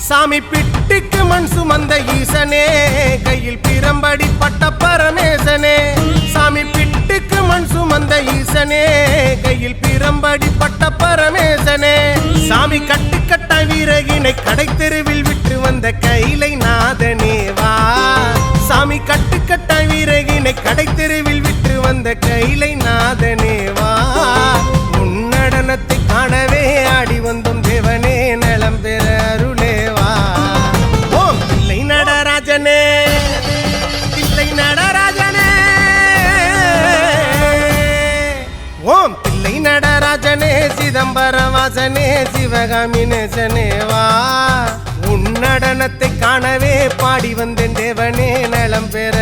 சாமி பிட்டுக்கு மண் சுமந்த ஈசனே, கையில் பிரம்படி பட்ட பரமேசனே. சாமி பிட்டுக்கு மண் சுமந்த ஈசனே, கையில் பிரம்படி பட்ட பரமேசனே. சாமி கட்டுக்கட்ட வீரகினை கடை தெருவில் விட்டு வந்த கைலை நாதனே வா. சாமி கட்டுக்கட்ட வீரகினை கடை தெருவில் விட்டு வந்த கைலை நாதனே வா. உன்னடனத்தை காணவே ஆடி வந்தோம் தேவனே, நலம் பெற அருளேவா. ஓம் தில்லை நடராஜனே, தில்லை நடராஜனே. ஓம் தில்லை நடராஜனே, சிதம்பர வாசனே, சிவகாமி நேசனே வா. உன்னடனத்தை காணவே பாடி வந்தேன் தேவனே, நலம் பெற